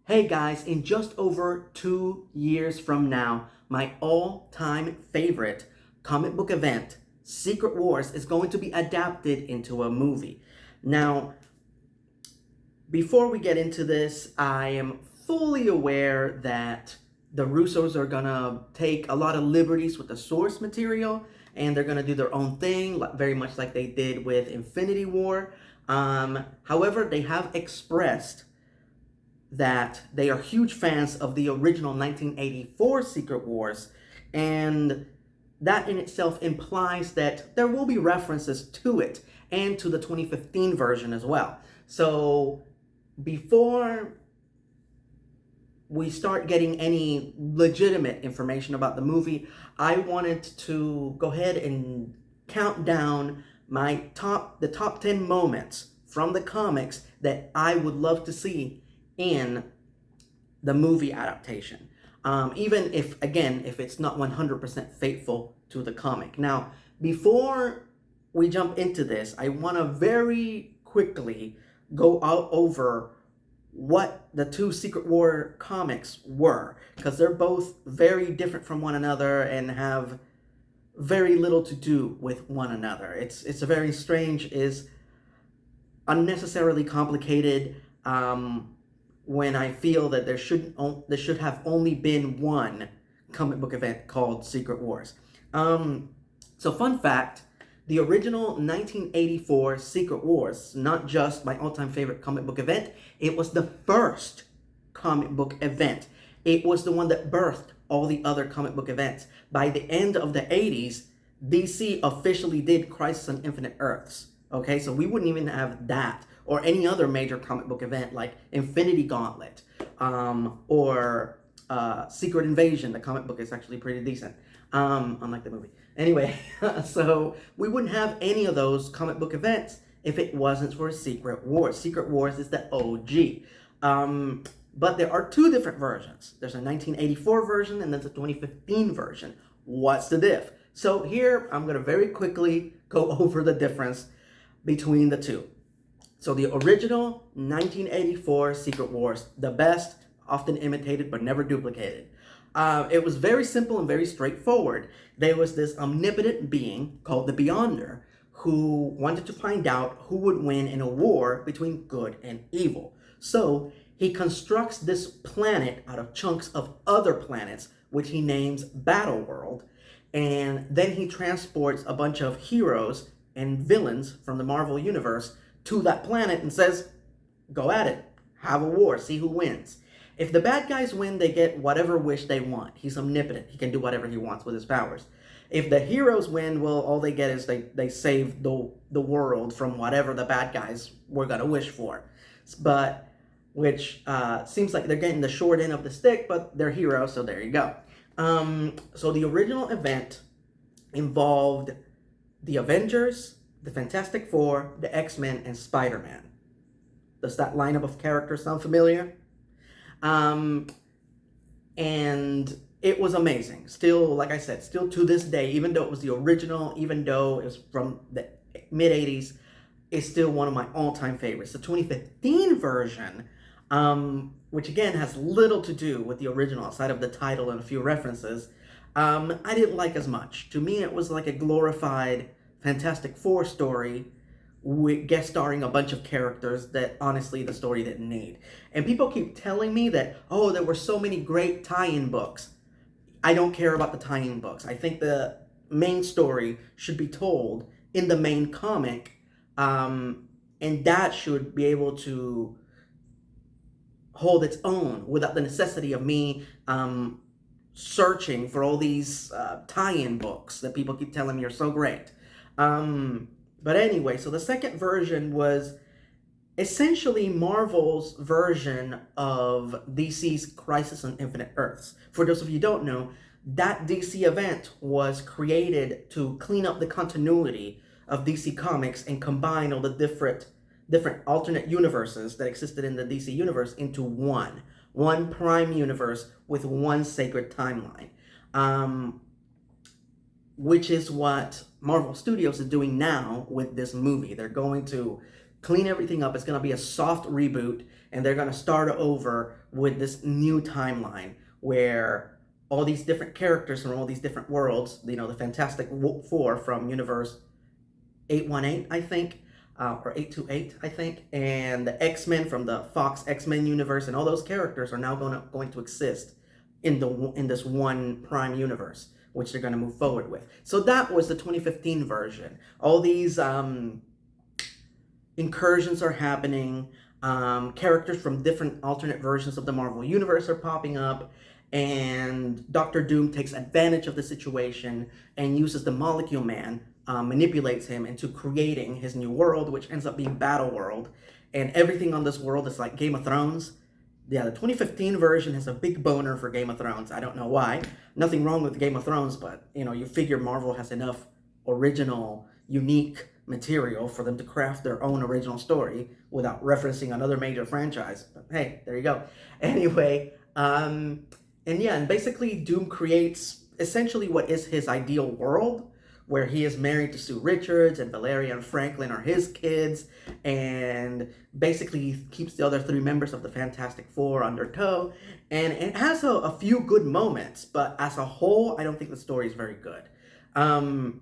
Hey guys, in just over 2 years from now, my all-time favorite comic book event, Secret Wars, is going to be adapted into a movie. Now, before we get into this, I am fully aware that the Russos are gonna take a lot of liberties with the source material and they're gonna do their own thing, very much like they did with Infinity War. However, they have expressed that they are huge fans of the original 1984 Secret Wars, and that in itself implies that there will be references to it and to the 2015 version as well. So before we start getting any legitimate information about the movie, I wanted to go ahead and count down the top 10 moments from the comics that I would love to see in the movie adaptation. Even if, again, if it's not 100% faithful to the comic. Now, before we jump into this, I want to very quickly go out over what the two Secret War comics were, because they're both very different from one another and have very little to do with one another. It's a very strange, is unnecessarily complicated. When I feel that there should have only been one comic book event called Secret Wars. So fun fact, the original 1984 Secret Wars, not just my all-time favorite comic book event, it was the first comic book event. It was the one that birthed all the other comic book events. By the end of the 80s, DC officially did Crisis on Infinite Earths. Okay, so we wouldn't even have that or any other major comic book event like Infinity Gauntlet or Secret Invasion. The comic book is actually pretty decent, unlike the movie. Anyway, so we wouldn't have any of those comic book events if it wasn't for Secret Wars. Secret Wars is the OG. But there are two different versions. There's a 1984 version and there's a 2015 version. What's the diff? So here, I'm going to very quickly go over the difference between the two. So the original 1984 Secret Wars, the best, often imitated but never duplicated. It was very simple and very straightforward. There was this omnipotent being called the Beyonder who wanted to find out who would win in a war between good and evil. So he constructs this planet out of chunks of other planets, which he names Battleworld, and then he transports a bunch of heroes and villains from the Marvel Universe to that planet and says, go at it, have a war, see who wins. If the bad guys win, they get whatever wish they want. He's omnipotent. He can do whatever he wants with his powers. If the heroes win, well, all they get is they save the world from whatever the bad guys were going to wish for. But, which seems like they're getting the short end of the stick, but they're heroes, so there you go. So the original event involved the Avengers, the Fantastic Four, the X-Men, and Spider-Man. Does that lineup of characters sound familiar? And it was amazing. Still, like I said, still to this day, even though it was the original, even though it was from the mid-80s, it's still one of my all-time favorites. The 2015 version, which again has little to do with the original outside of the title and a few references, I didn't like as much. To me, it was like a glorified Fantastic Four story with guest starring a bunch of characters that honestly the story didn't need. And people keep telling me that, oh, there were so many great tie-in books. I don't care about the tie-in books. I think the main story should be told in the main comic, and that should be able to hold its own without the necessity of me searching for all these tie-in books that people keep telling me are so great. But anyway, so the second version was essentially Marvel's version of DC's Crisis on Infinite Earths. For those of you who don't know, that DC event was created to clean up the continuity of DC Comics and combine all the different alternate universes that existed in the DC universe into one prime universe with one sacred timeline. Which is what Marvel Studios is doing now with this movie. They're going to clean everything up. It's going to be a soft reboot. and they're going to start over with this new timeline where all these different characters from all these different worlds, the Fantastic Four from Universe 818, I think, or 828, I think, and the X-Men from the Fox X-Men universe, and all those characters are now going to exist in this one prime universe, which they're going to move forward with. So that was the 2015 version. All these incursions are happening. Characters from different alternate versions of the Marvel Universe are popping up, and Doctor Doom takes advantage of the situation and uses the Molecule Man, manipulates him into creating his new world, which ends up being Battle World. And everything on this world is like Game of Thrones. Yeah, the 2015 version has a big boner for Game of Thrones. I don't know why. Nothing wrong with Game of Thrones, but you figure Marvel has enough original, unique material for them to craft their own original story without referencing another major franchise. But hey, there you go. Anyway, and basically Doom creates essentially what is his ideal world, where he is married to Sue Richards and Valeria and Franklin are his kids, and basically keeps the other three members of the Fantastic Four under tow. And it has a few good moments, but as a whole, I don't think the story is very good. And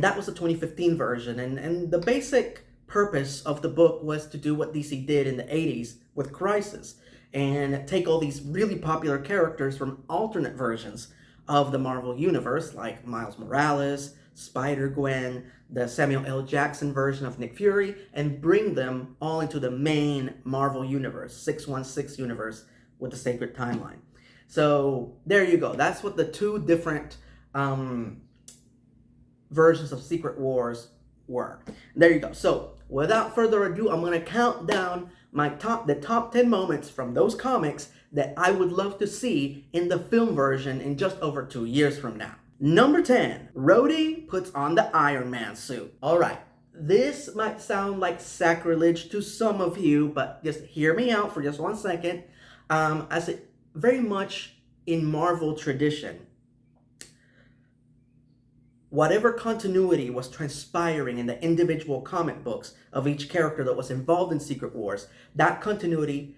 that was the 2015 version, and the basic purpose of the book was to do what DC did in the 80s with Crisis, and take all these really popular characters from alternate versions of the Marvel Universe, like Miles Morales, Spider-Gwen, the Samuel L. Jackson version of Nick Fury, and bring them all into the main Marvel Universe, 616 universe with the Sacred Timeline. So there you go. That's what the two different versions of Secret Wars were. There you go. So without further ado, I'm going to count down the top 10 moments from those comics that I would love to see in the film version in just over 2 years from now. Number 10, Rhodey puts on the Iron Man suit. All right, this might sound like sacrilege to some of you, but just hear me out for just 1 second. As it very much in Marvel tradition, whatever continuity was transpiring in the individual comic books of each character that was involved in Secret Wars, that continuity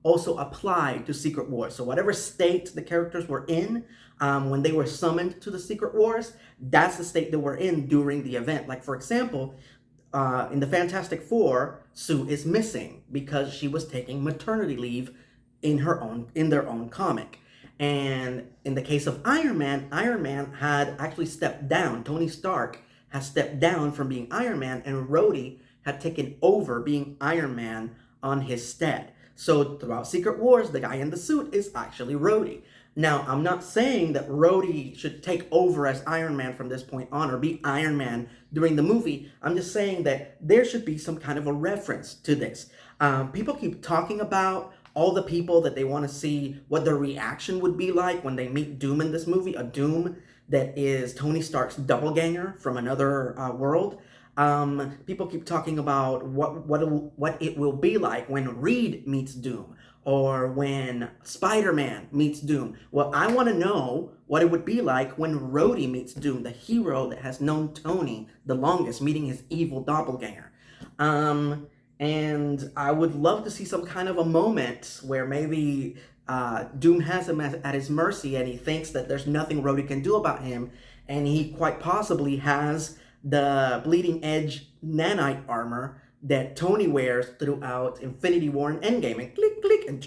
also applied to Secret Wars. So whatever state the characters were in when they were summoned to the Secret Wars, that's the state that we're in during the event. Like, for example, in the Fantastic Four, Sue is missing because she was taking maternity leave in their own comic. And in the case of Iron Man had actually stepped down. Tony Stark has stepped down from being Iron Man, and Rhodey had taken over being Iron Man on his stead. So throughout Secret Wars, the guy in the suit is actually Rhodey. Now, I'm not saying that Rhodey should take over as Iron Man from this point on, or be Iron Man during the movie. I'm just saying that there should be some kind of a reference to this. People keep talking about all the people that they want to see what their reaction would be like when they meet Doom in this movie, a Doom that is Tony Stark's doppelganger from another world. People keep talking about what it will be like when Reed meets Doom, or when Spider-Man meets Doom. Well, I want to know what it would be like when Rhodey meets Doom, the hero that has known Tony the longest, meeting his evil doppelganger. And I would love to see some kind of a moment where maybe Doom has him at his mercy, and he thinks that there's nothing Rhodey can do about him, and he quite possibly has the bleeding edge nanite armor that Tony wears throughout Infinity War and Endgame, and click, click, and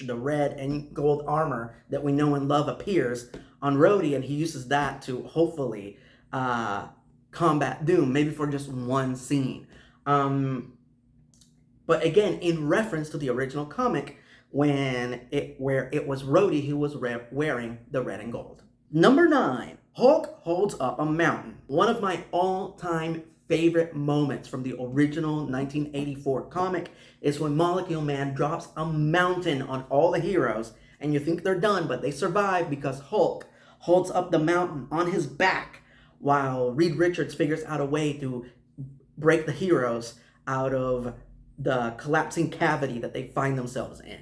the red and gold armor that we know and love appears on Rhodey, and he uses that to hopefully combat Doom, maybe for just one scene. But again, in reference to the original comic, where it was Rhodey who was wearing the red and gold. Number 9, Hulk holds up a mountain. One of my all-time favorite moments from the original 1984 comic is when Molecule Man drops a mountain on all the heroes, and you think they're done, but they survive because Hulk holds up the mountain on his back while Reed Richards figures out a way to break the heroes out of the collapsing cavity that they find themselves in.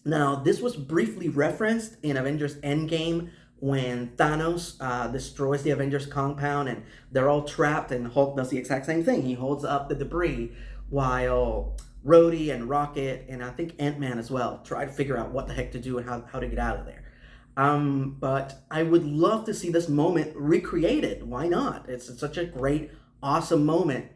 Now, this was briefly referenced in Avengers Endgame when Thanos destroys the Avengers compound and they're all trapped, and Hulk does the exact same thing. He holds up the debris while Rhodey and Rocket and I think Ant-Man as well try to figure out what the heck to do and how to get out of there. But I would love to see this moment recreated. Why not? It's such a great, awesome moment,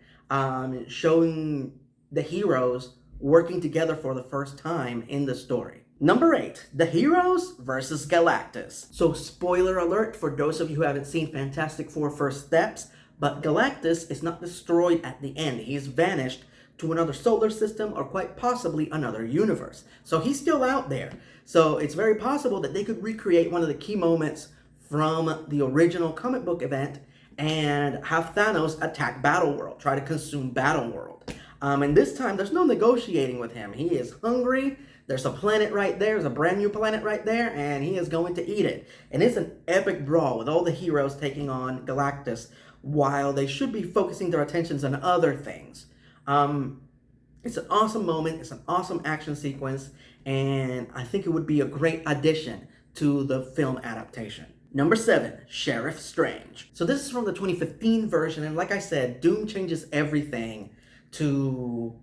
showing the heroes working together for the first time in the story. Number 8, the heroes versus Galactus. So spoiler alert for those of you who haven't seen Fantastic Four First Steps, but Galactus is not destroyed at the end. He's vanished to another solar system or quite possibly another universe. So he's still out there. So it's very possible that they could recreate one of the key moments from the original comic book event and have Thanos attack Battleworld, try to consume Battleworld. And this time there's no negotiating with him. He is hungry. There's a planet right there. There's a brand new planet right there, and he is going to eat it. And it's an epic brawl with all the heroes taking on Galactus while they should be focusing their attentions on other things. It's an awesome moment. It's an awesome action sequence, and I think it would be a great addition to the film adaptation. Number 7, Sheriff Strange. So this is from the 2015 version, and like I said, Doom changes everything to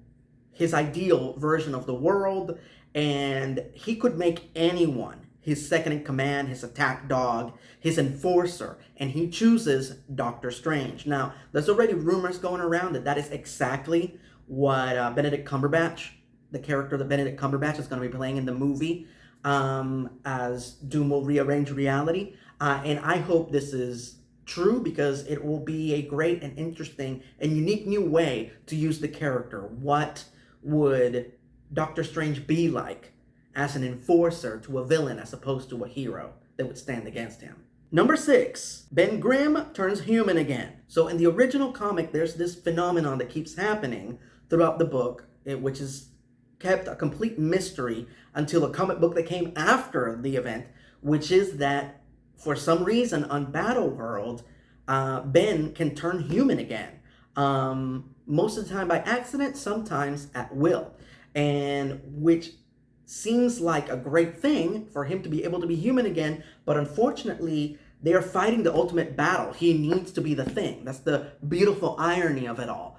his ideal version of the world, and he could make anyone his second in command, his attack dog, his enforcer, and he chooses Doctor Strange. Now, there's already rumors going around that is exactly what Benedict Cumberbatch, the character that Benedict Cumberbatch is going to be playing in the movie, as Doom will rearrange reality. And I hope this is true because it will be a great and interesting and unique new way to use the character. What would Doctor Strange be like as an enforcer to a villain as opposed to a hero that would stand against him? Number 6, Ben Grimm turns human again. So in the original comic, there's this phenomenon that keeps happening throughout the book, which is kept a complete mystery until a comic book that came after the event, which is that for some reason on Battleworld, Ben can turn human again. Most of the time by accident, sometimes at will. And which seems like a great thing for him to be able to be human again, but unfortunately, they are fighting the ultimate battle. He needs to be the Thing. That's the beautiful irony of it all.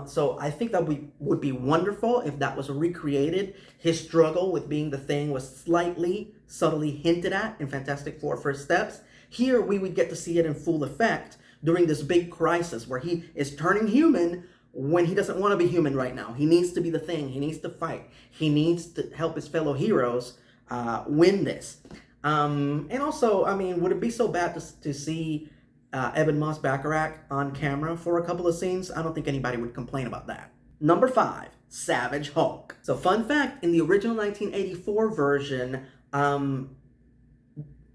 So I think that would be wonderful if that was recreated. His struggle with being the Thing was slightly, subtly hinted at in Fantastic Four First Steps. Here, we would get to see it in full effect during this big crisis where he is turning human when he doesn't want to be human right now. He needs to be the Thing. He needs to fight. He needs to help his fellow heroes win this. And also, I mean, would it be so bad to see Ebon Moss-Bachrach on camera for a couple of scenes? I don't think anybody would complain about that. Number 5, Savage Hulk. So fun fact, in the original 1984 version,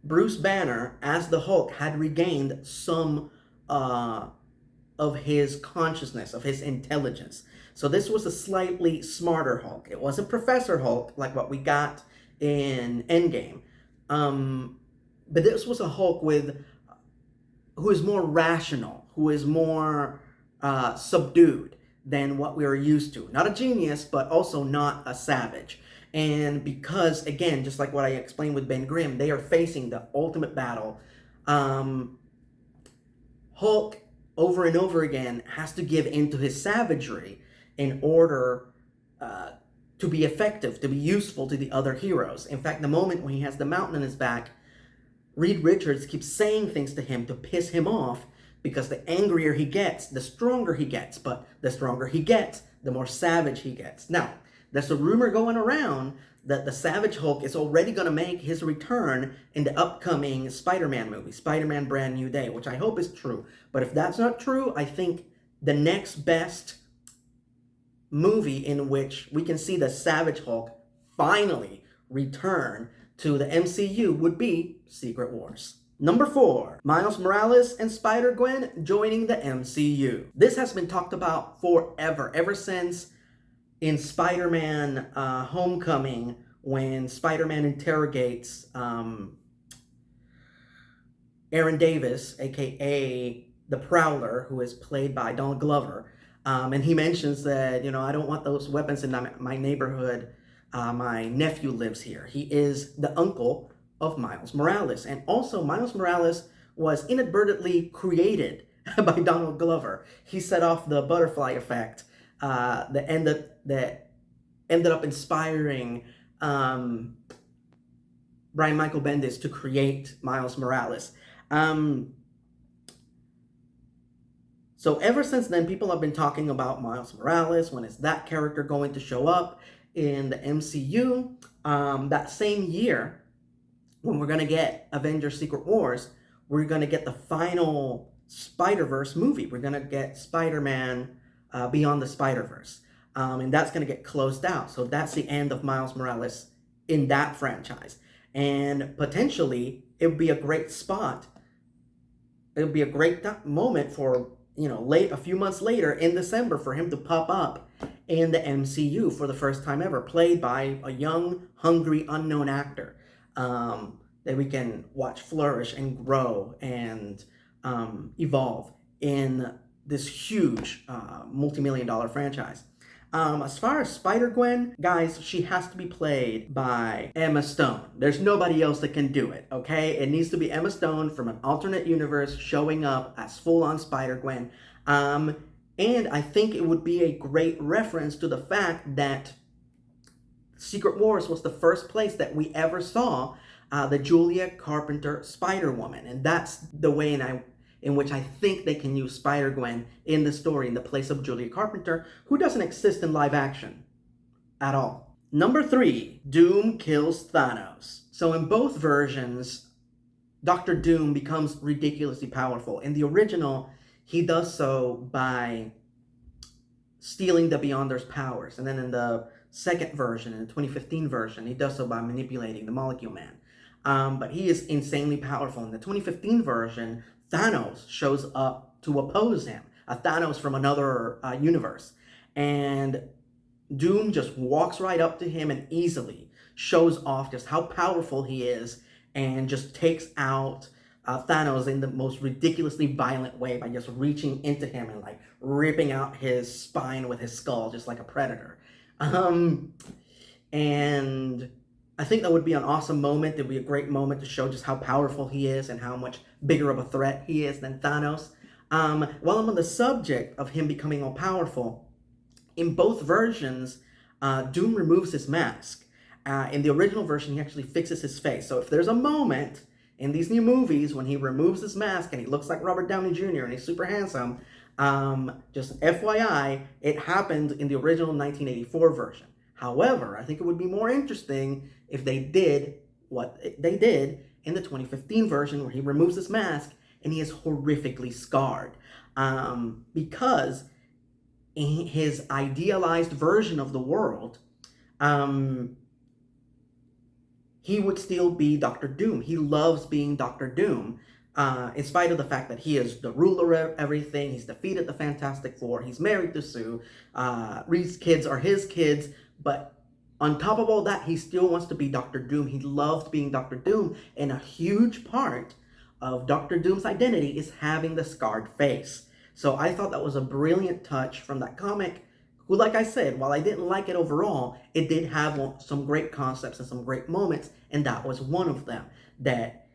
Bruce Banner, as the Hulk, had regained some of his consciousness, of his intelligence. So this was a slightly smarter Hulk. It wasn't Professor Hulk like what we got in Endgame. But this was a Hulk who is more rational, who is more subdued than what we are used to. Not a genius, but also not a savage. And because, again, just like what I explained with Ben Grimm, they are facing the ultimate battle. Hulk, over and over again, has to give in to his savagery in order to be effective, to be useful to the other heroes. In fact, the moment when he has the mountain on his back, Reed Richards keeps saying things to him to piss him off, because the angrier he gets, the stronger he gets. But the stronger he gets, the more savage he gets. Now, there's a rumor going around that the Savage Hulk is already going to make his return in the upcoming Spider-Man movie, Spider-Man Brand New Day, which I hope is true. But if that's not true, I think the next best movie in which we can see the Savage Hulk finally return to the MCU would be Secret Wars. Number 4, Miles Morales and Spider-Gwen joining the MCU. This has been talked about forever, ever since in Spider-Man Homecoming, when Spider-Man interrogates Aaron Davis, aka the Prowler, who is played by Donald Glover. And he mentions that, I don't want those weapons in my neighborhood. My nephew lives here. He is the uncle of Miles Morales. And also, Miles Morales was inadvertently created by Donald Glover. He set off the butterfly effect that ended up inspiring Brian Michael Bendis to create Miles Morales. So ever since then, people have been talking about Miles Morales. When is that character going to show up in the MCU? That same year, when we're going to get Avengers Secret Wars, we're going to get the final Spider-Verse movie. We're going to get Spider-Man Beyond the Spider-Verse. And that's going to get closed out. So that's the end of Miles Morales in that franchise. And potentially, it would be a great spot. It would be a great moment for, a few months later in December for him to pop up in the MCU for the first time ever, played by a young, hungry, unknown actor that we can watch flourish and grow and evolve in this huge multi-million-dollar franchise. As far as Spider-Gwen, guys, she has to be played by Emma Stone. There's nobody else that can do it, okay? It needs to be Emma Stone from an alternate universe showing up as full-on Spider-Gwen. And I think it would be a great reference to the fact that Secret Wars was the first place that we ever saw the Julia Carpenter Spider-Woman. And that's the way in which I think they can use Spider-Gwen in the story in the place of Julia Carpenter, who doesn't exist in live action at all. Number 3, Doom kills Thanos. So in both versions, Dr. Doom becomes ridiculously powerful. In the original, he does so by stealing the Beyonder's powers. And then in the second version, in the 2015 version, he does so by manipulating the Molecule Man. But he is insanely powerful. In the 2015 version, Thanos shows up to oppose him, a Thanos from another universe. And Doom just walks right up to him and easily shows off just how powerful he is and just takes out Thanos in the most ridiculously violent way by just reaching into him and like ripping out his spine with his skull, just like a predator. And I think that would be an awesome moment. It would be a great moment to show just how powerful he is and how much bigger of a threat he is than Thanos. While I'm on the subject of him becoming all powerful, in both versions, Doom removes his mask. In the original version, he actually fixes his face. So if there's a moment in these new movies when he removes his mask and he looks like Robert Downey Jr. and he's super handsome, just FYI, it happened in the original 1984 version. However, I think it would be more interesting if they did what they did in the 2015 version where he removes his mask and he is horrifically scarred. Because in his idealized version of the world, he would still be Dr. Doom. He loves being Dr. Doom, in spite of the fact that he is the ruler of everything. He's defeated the Fantastic Four. He's married to Sue. Reed's kids are his kids. But on top of all that, he still wants to be Dr. Doom. He loved being Dr. Doom. And a huge part of Dr. Doom's identity is having the scarred face. So I thought that was a brilliant touch from that comic, who, like I said, while I didn't like it overall, it did have some great concepts and some great moments. And that was one of them. That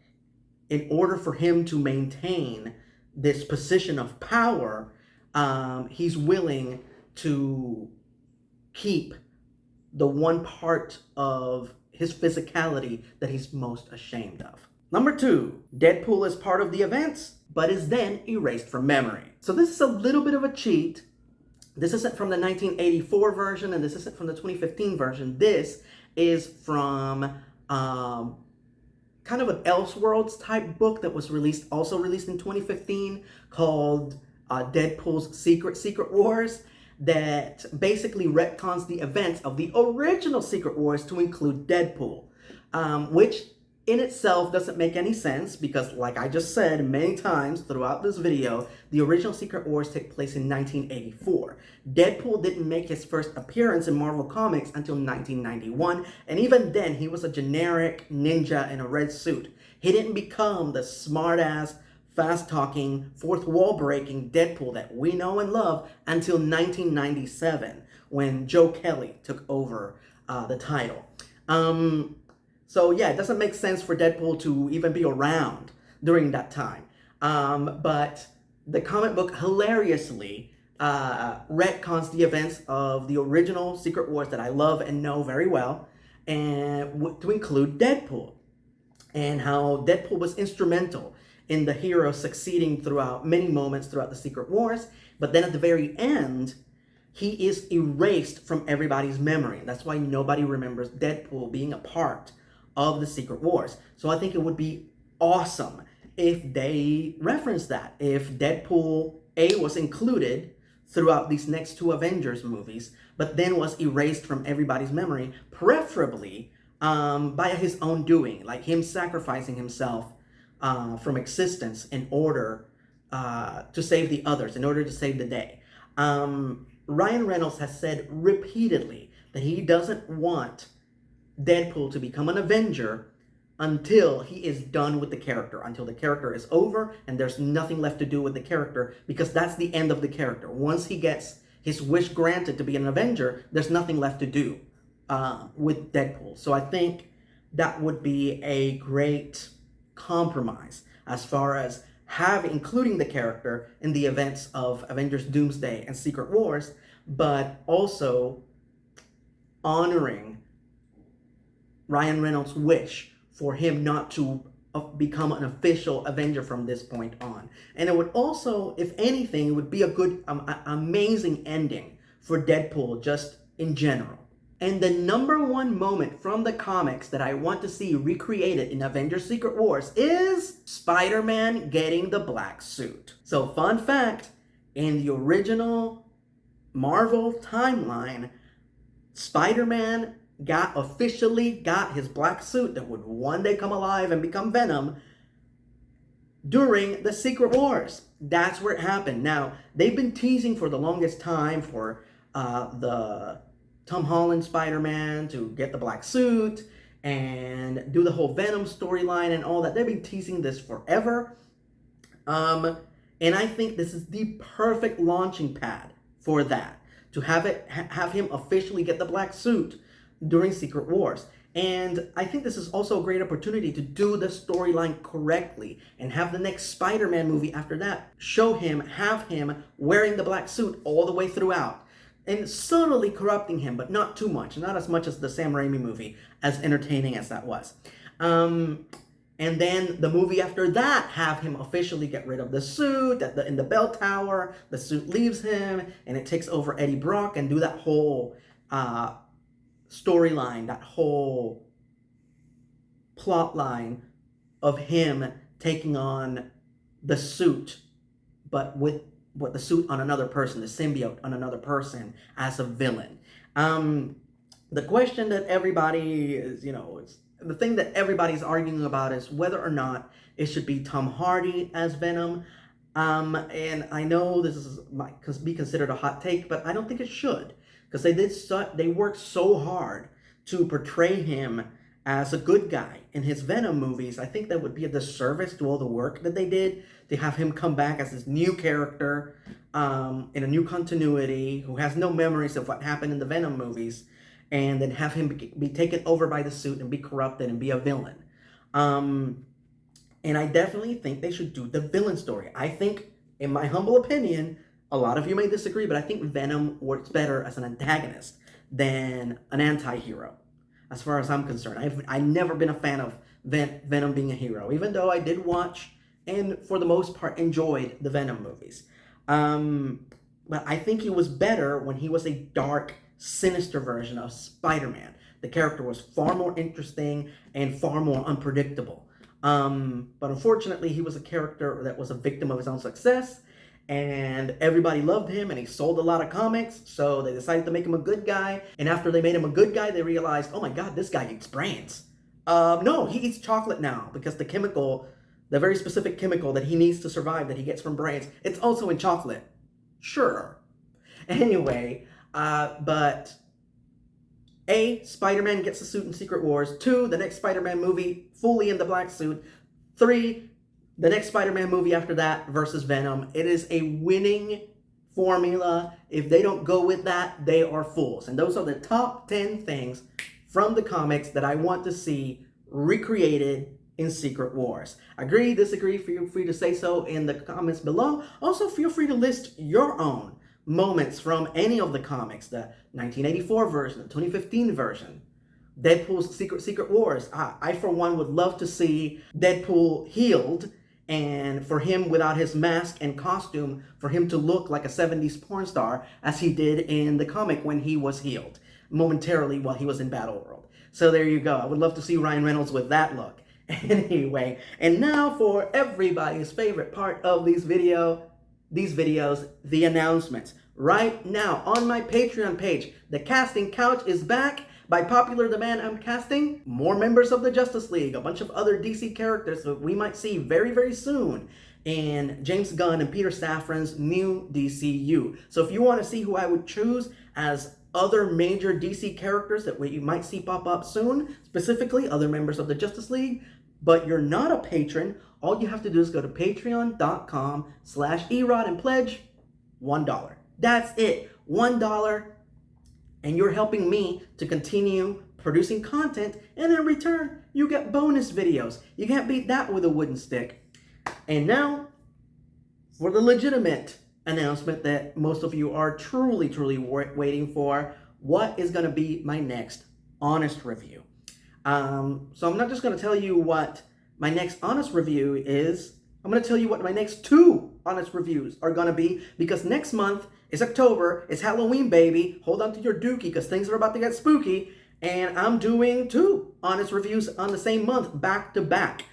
in order for him to maintain this position of power, he's willing to keep the one part of his physicality that he's most ashamed of. Number 2, Deadpool is part of the events, but is then erased from memory. So this is a little bit of a cheat. This isn't from the 1984 version, and this isn't from the 2015 version. This is from kind of an Elseworlds type book that was also released in 2015 called Deadpool's Secret Wars, that basically retcons the events of the original Secret Wars to include Deadpool, which in itself doesn't make any sense because, like I just said many times throughout this video, the original Secret Wars take place in 1984. Deadpool didn't make his first appearance in Marvel Comics until 1991, and even then he was a generic ninja in a red suit. He didn't become the smart-ass, fast-talking, fourth-wall-breaking Deadpool that we know and love until 1997, when Joe Kelly took over the title. So yeah, it doesn't make sense for Deadpool to even be around during that time. But the comic book hilariously retcons the events of the original Secret Wars that I love and know very well, and to include Deadpool, and how Deadpool was instrumental in the hero succeeding throughout many moments throughout the Secret Wars. But then at the very end, he is erased from everybody's memory. That's why nobody remembers Deadpool being a part of the Secret Wars. So I think it would be awesome if they reference that. If Deadpool A was included throughout these next two Avengers movies, but then was erased from everybody's memory, preferably by his own doing, like him sacrificing himself from existence in order to save the others, in order to save the day. Ryan Reynolds has said repeatedly that he doesn't want Deadpool to become an Avenger until he is done with the character, until the character is over and there's nothing left to do with the character, because that's the end of the character. Once he gets his wish granted to be an Avenger, there's nothing left to do with Deadpool. So I think that would be a great compromise as far as including the character in the events of Avengers Doomsday and Secret Wars, but also honoring Ryan Reynolds' wish for him not to become an official Avenger from this point on. And it would also, if anything, it would be a good, amazing ending for Deadpool just in general. And the number one moment from the comics that I want to see recreated in Avengers Secret Wars is Spider-Man getting the black suit. So fun fact, in the original Marvel timeline, Spider-Man officially got his black suit that would one day come alive and become Venom during the Secret Wars. That's where it happened. Now, they've been teasing for the longest time for the Tom Holland Spider-Man to get the black suit and do the whole Venom storyline and all that. They've been teasing this forever. And I think this is the perfect launching pad for that, to have him officially get the black suit during Secret Wars. And I think this is also a great opportunity to do the storyline correctly and have the next Spider-Man movie after that have him wearing the black suit all the way throughout, and subtly corrupting him, but not too much, not as much as the Sam Raimi movie, as entertaining as that was. And then the movie after that, have him officially get rid of the suit in the bell tower. The suit leaves him, and it takes over Eddie Brock, and do that whole storyline, that whole plot line of him taking on the suit, but with the suit on another person, the symbiote on another person as a villain. The question that everybody is, the thing that everybody's arguing about is whether or not it should be Tom Hardy as Venom. And I know this might be considered a hot take, but I don't think it should, because they worked so hard to portray him as a good guy in his Venom movies. I think that would be a disservice to all the work that they did to have him come back as this new character in a new continuity who has no memories of what happened in the Venom movies, and then have him be taken over by the suit and be corrupted and be a villain. And I definitely think they should do the villain story. I think, in my humble opinion, a lot of you may disagree, but I think Venom works better as an antagonist than an anti-hero, as far as I'm concerned. I've never been a fan of Venom being a hero, even though I did watch and for the most part enjoyed the Venom movies. But I think he was better when he was a dark, sinister version of Spider-Man. The character was far more interesting and far more unpredictable. But unfortunately, he was a character that was a victim of his own success, and everybody loved him, and he sold a lot of comics, so they decided to make him a good guy. And after they made him a good guy, they realized, oh my god, this guy eats brains. No, he eats chocolate now, because the very specific chemical that he needs to survive, that he gets from brains, it's also in chocolate. Sure. Anyway, but A, Spider-Man gets the suit in Secret Wars. 2, the next Spider-Man movie, fully in the black suit. 3, the next Spider-Man movie after that versus Venom. It is a winning formula. If they don't go with that, they are fools. And those are the top 10 things from the comics that I want to see recreated in Secret Wars. Agree, disagree, feel free to say so in the comments below. Also, feel free to list your own moments from any of the comics, the 1984 version, the 2015 version, Deadpool's Secret Wars. I for one would love to see Deadpool healed, and for him without his mask and costume, for him to look like a 70s porn star as he did in the comic when he was healed momentarily while he was in Battleworld. So there you go. I would love to see Ryan Reynolds with that look. Anyway, and now for everybody's favorite part of these videos, the announcements. Right now on my Patreon page, the casting couch is back. By popular demand, I'm casting more members of the Justice League, a bunch of other DC characters that we might see very, very soon in James Gunn and Peter Safran's new DCU. So if you want to see who I would choose as other major DC characters that you might see pop up soon, specifically other members of the Justice League, but you're not a patron, all you have to do is go to patreon.com/erod and pledge $1. That's it, $1. And you're helping me to continue producing content, and in return, you get bonus videos. You can't beat that with a wooden stick. And now, for the legitimate announcement that most of you are truly waiting for, what is going to be my next honest review. So I'm not just going to tell you what my next honest review is. I'm going to tell you what my next 2 honest reviews are going to be, because next month is October. It's Halloween, baby. Hold on to your dookie because things are about to get spooky. And I'm doing 2 honest reviews on the same month, back to back.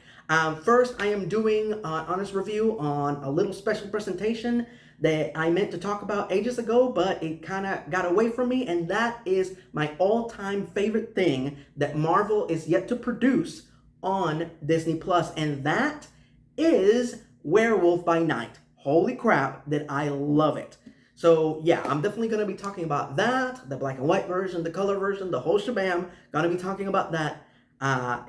First, I am doing an honest review on a little special presentation that I meant to talk about ages ago, but it kind of got away from me, and that is my all-time favorite thing that Marvel is yet to produce on Disney+, and that is Werewolf by Night. Holy crap, that I love it. So yeah, I'm definitely going to be talking about that, the black and white version, the color version, the whole shabam. Going to be talking about that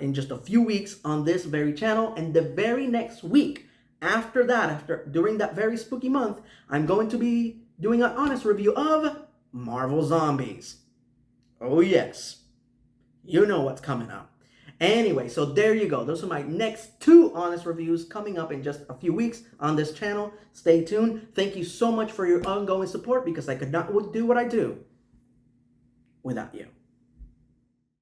in just a few weeks on this very channel. And the very next week after that, during that very spooky month, I'm going to be doing an honest review of Marvel Zombies. Oh yes, you know what's coming up. Anyway, so there you go. Those are my next 2 honest reviews coming up in just a few weeks on this channel. Stay tuned. Thank you so much for your ongoing support, because I could not do what I do without you.